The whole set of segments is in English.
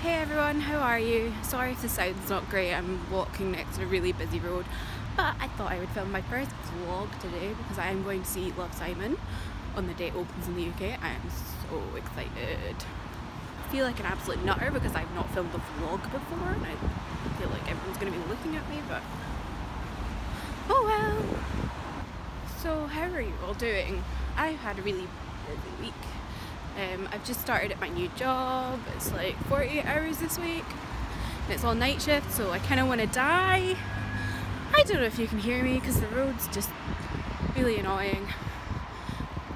Hey everyone, how are you? Sorry if the sound's not great, I'm walking next to a really busy road, but I thought I would film my first vlog today because I am going to see Love, Simon on the day it opens in the UK. I am so excited. I feel like an absolute nutter because I've not filmed a vlog before and I feel like everyone's going to be looking at me, but oh well. So how are you all doing? I've had a really busy week. I've just started at my new job. It's like 48 hours this week and it's all night shift, so I kind of want to die. I don't know if you can hear me because the road's just really annoying.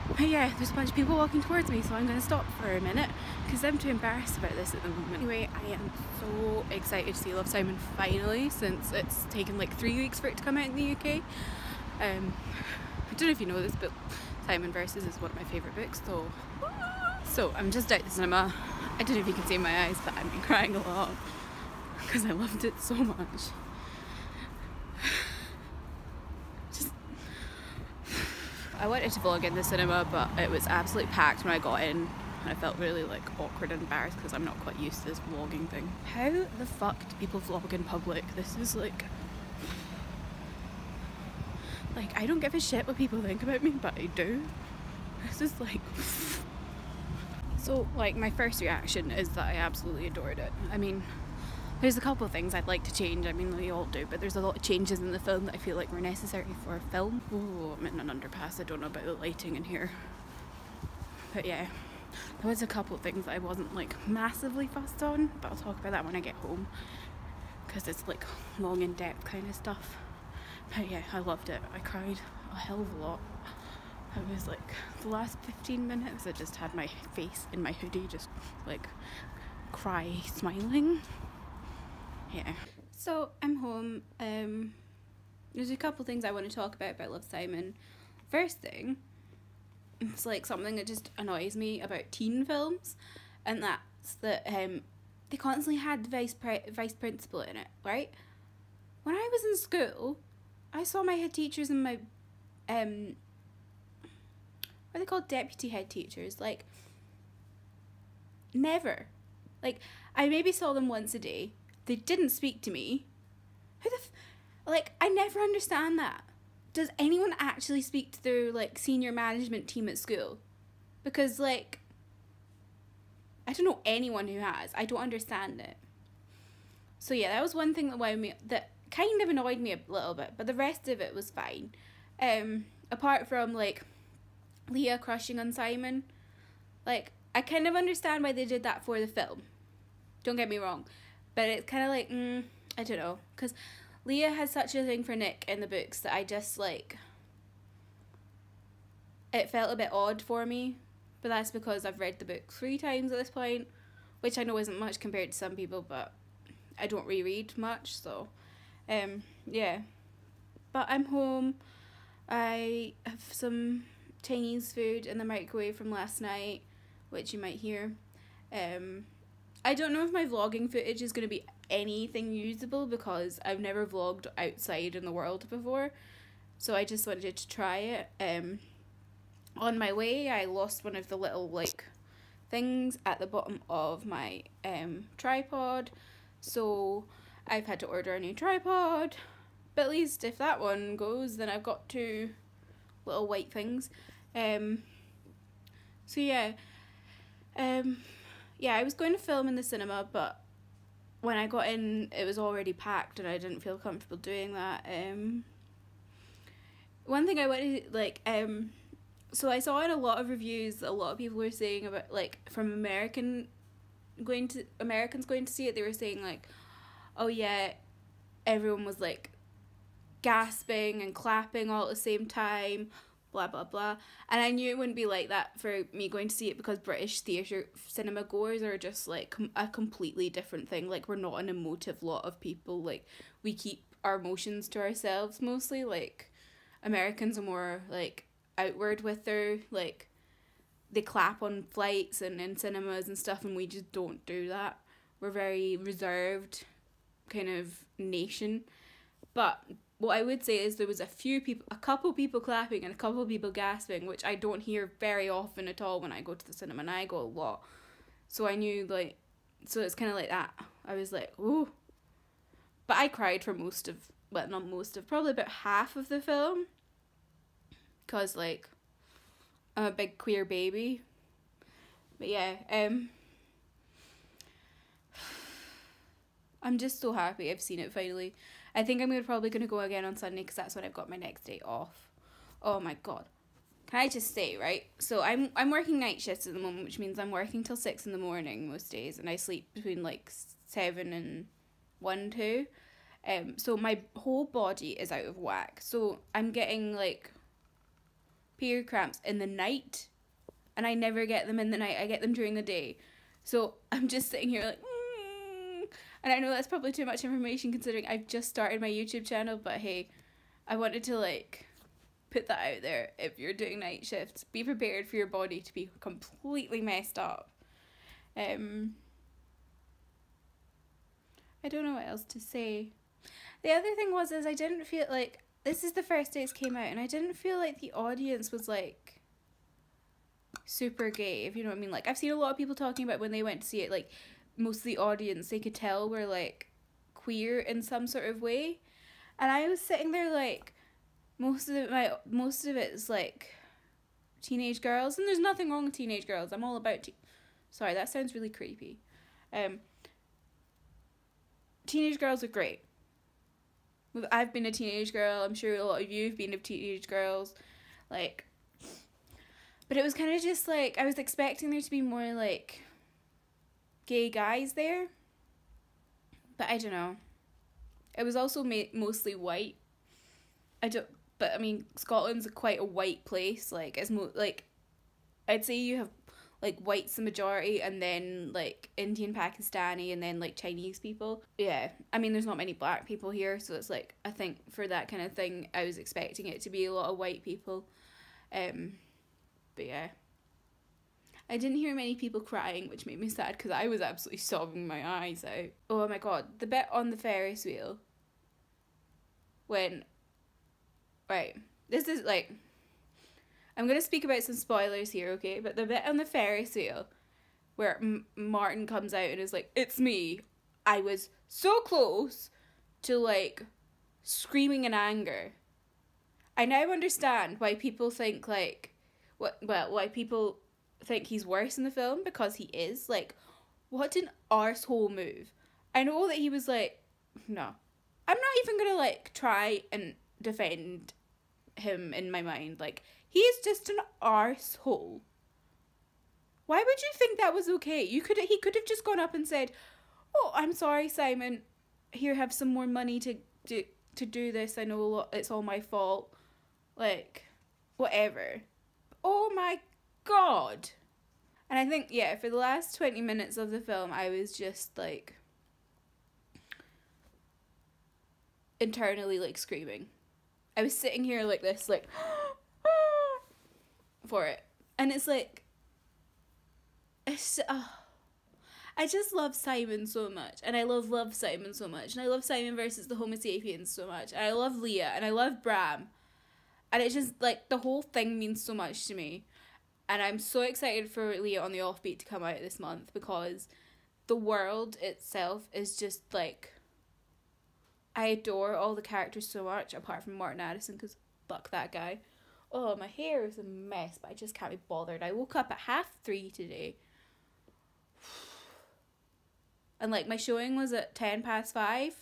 But yeah, there's a bunch of people walking towards me, so I'm going to stop for a minute because I'm too embarrassed about this at the moment. Anyway, I am so excited to see Love, Simon finally, since it's taken like 3 weeks for it to come out in the UK. I don't know if you know this, but Simon Versus is one of my favourite books, so I'm just out the cinema. I don't know if you can see my eyes, but I've been crying a lot because I loved it so much. I wanted to vlog in the cinema, but it was absolutely packed when I got in. I felt really like awkward and embarrassed because I'm not quite used to this vlogging thing. How the fuck do people vlog in public? This is like I don't give a shit what people think about me, but I do. This is like so like my first reaction is that I absolutely adored it. I mean, there's a couple of things I'd like to change. I mean, we all do, but there's a lot of changes in the film that I feel like were necessary for a film. Oh, I'm in an underpass. I don't know about the lighting in here, but yeah, there was a couple of things that I wasn't like massively fussed on, but I'll talk about that when I get home because it's like long in-depth kind of stuff. But yeah, I loved it. I cried a hell of a lot. I was like, the last 15 minutes I just had my face in my hoodie just like cry smiling. Yeah. So I'm home. There's a couple things I want to talk about Love, Simon. First thing, it's like something that just annoys me about teen films, and that's that they constantly had the vice principal in it, right? When I was in school, I saw my head teachers and my what are they called, deputy head teachers, like never. Like I maybe saw them once a day. They didn't speak to me. Who the like, I never understand that. Does anyone actually speak to their like senior management team at school? Because like, I don't know anyone who has. I don't understand it. So yeah, that was one thing that kind of annoyed me a little bit, but the rest of it was fine. Apart from like Leah crushing on Simon, like I kind of understand why they did that for the film. Don't get me wrong. But it's kind of like, I don't know. Because Leah has such a thing for Nick in the books that I just, like, it felt a bit odd for me. But that's because I've read the book 3 times at this point, which I know isn't much compared to some people, but I don't reread much, so, yeah. But I'm home. I have some Chinese food in the microwave from last night, which you might hear. I don't know if my vlogging footage is going to be anything usable because I've never vlogged outside in the world before, so I just wanted to try it. On my way, I lost one of the little like things at the bottom of my tripod, so I've had to order a new tripod, but at least if that one goes, then I've got 2 little white things. So yeah, yeah, I was going to film in the cinema, but when I got in, it was already packed and I didn't feel comfortable doing that. One thing I wanted, like, so I saw in a lot of reviews, a lot of people were saying about, like, from Americans going to see it, they were saying, like, oh yeah, everyone was, like, gasping and clapping all at the same time, blah blah blah, and I knew it wouldn't be like that for me going to see it because British theatre cinema goers are just like a completely different thing. Like, we're not an emotive lot of people. Like, we keep our emotions to ourselves mostly. Like, Americans are more like outward with their, like, they clap on flights and in cinemas and stuff, and we just don't do that. We're very reserved kind of nation. But what I would say is there was a couple people clapping and a couple people gasping, which I don't hear very often at all when I go to the cinema, and I go a lot. So I knew, like, So it's kind of like that. I was like, ooh. But I cried for most of, well, not most of, probably about half of the film. Because, like, I'm a big queer baby. But yeah, I'm just so happy I've seen it finally. I think I'm probably going to go again on Sunday because that's when I've got my next day off. Oh my god. Can I just say, right? So I'm working night shifts at the moment, which means I'm working till 6 in the morning most days, and I sleep between like 7 and 1, 2. So my whole body is out of whack. So I'm getting like period cramps in the night, and I never get them in the night. I get them during the day. So I'm just sitting here like, and I know that's probably too much information considering I've just started my YouTube channel, but hey, I wanted to like put that out there. If you're doing night shifts, be prepared for your body to be completely messed up. I don't know what else to say. The other thing was I didn't feel like, this is the first day it came out, and I didn't feel like the audience was like super gay, if you know what I mean. Like, I've seen a lot of people talking about when they went to see it, like most of the audience they could tell were like queer in some sort of way, and I was sitting there like, most of it is like teenage girls, and there's nothing wrong with teenage girls. I'm all about sorry, that sounds really creepy. Teenage girls are great. I've been a teenage girl. I'm sure a lot of you have been teenage girls. Like, but it was kind of just like, I was expecting there to be more like gay guys there, but I don't know. It was also mostly white. But I mean, Scotland's quite a white place. Like, it's like, I'd say you have like white's the majority, and then like Indian, Pakistani, and then like Chinese people. Yeah, I mean, there's not many black people here, so it's like, I think for that kind of thing, I was expecting it to be a lot of white people. But yeah, I didn't hear many people crying, which made me sad because I was absolutely sobbing my eyes out. Oh my god, the bit on the Ferris wheel when, right, this is like, I'm going to speak about some spoilers here, okay? But the bit on the Ferris wheel where Martin comes out and is like, it's me. I was so close to like screaming in anger. I now understand why people think like, why people think he's worse in the film, because he is. Like, what an arsehole move. I know that he was like, no, I'm not even going to like try and defend him in my mind. Like, he's just an arsehole. Why would you think that was okay? He could have just gone up and said, oh, I'm sorry, Simon, here, have some more money to do this. I know it's all my fault. Like, whatever. Oh my god. And I think, yeah, for the last 20 minutes of the film, I was just like internally like screaming. I was sitting here like this, like for it. And it's like, I just love Simon so much, and I love Simon so much, and I love Simon versus the Homo sapiens so much, and I love Leah, and I love Bram, and it's just like, the whole thing means so much to me, and I'm so excited for Leah on the Offbeat to come out this month, because the world itself is just like, I adore all the characters so much, apart from Martin Addison, because fuck that guy. Oh, my hair is a mess, but I just can't be bothered. I woke up at 3:30 today. And like, my showing was at 5:10.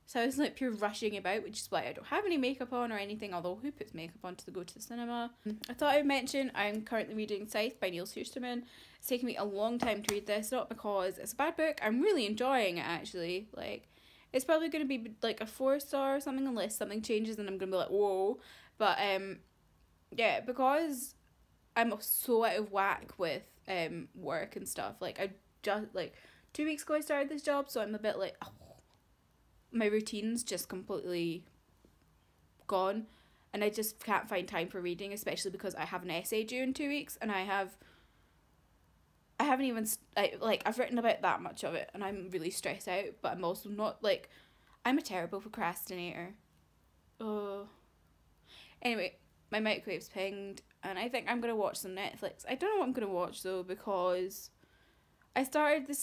So I was like pure rushing about, which is why I don't have any makeup on or anything, although who puts makeup on to go to the cinema? I thought I would mention I'm currently reading Scythe by Neil Schusterman. It's taken me a long time to read this, not because it's a bad book. I'm really enjoying it, actually. Like, it's probably going to be like a 4-star or something, unless something changes and I'm going to be like, whoa. But yeah, because I'm so out of whack with work and stuff. Like, I just, like, 2 weeks ago I started this job, so I'm a bit like, oh, my routine's just completely gone, and I just can't find time for reading, especially because I have an essay due in 2 weeks, and I haven't even, I've written about that much of it, and I'm really stressed out, but I'm also not, like, I'm a terrible procrastinator. Anyway, my microwave's pinged, and I think I'm going to watch some Netflix. I don't know what I'm going to watch, though, because I started a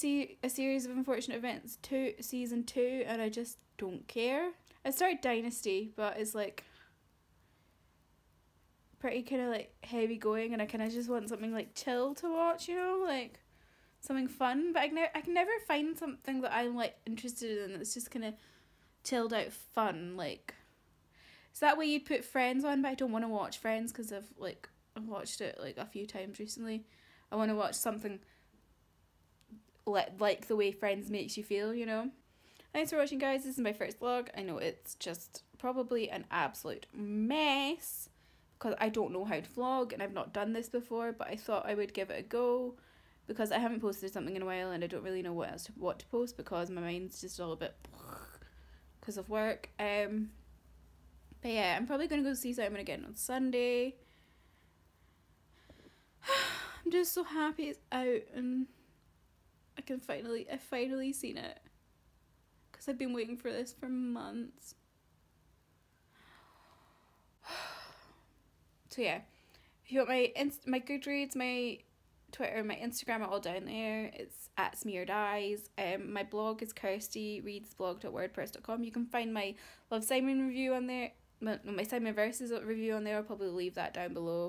series of unfortunate events season 2, and I just don't care. I started Dynasty, but it's like pretty kind of like heavy going, and I kind of just want something like chill to watch, you know, like something fun. But I can never find something that I'm like interested in that's just kind of chilled out fun. Like, is that way you'd put Friends on? But I don't want to watch Friends because I've watched it like a few times recently. I want to watch something like the way Friends makes you feel, you know. Thanks for watching, guys. This is my first vlog. I know it's just probably an absolute mess because I don't know how to vlog and I've not done this before, but I thought I would give it a go because I haven't posted something in a while and I don't really know what to post because my mind's just all a bit because of work. But yeah, I'm probably going to go see Simon again on Sunday. I'm just so happy it's out and I've finally seen it. Because I've been waiting for this for months. So yeah, if you want my Goodreads, my Twitter, my Instagram are all down there. It's at Smeared Eyes. My blog is kirstyreadsblog.wordpress.com. You can find my Love Simon review on there. My Simon Versus review on there. I'll probably leave that down below.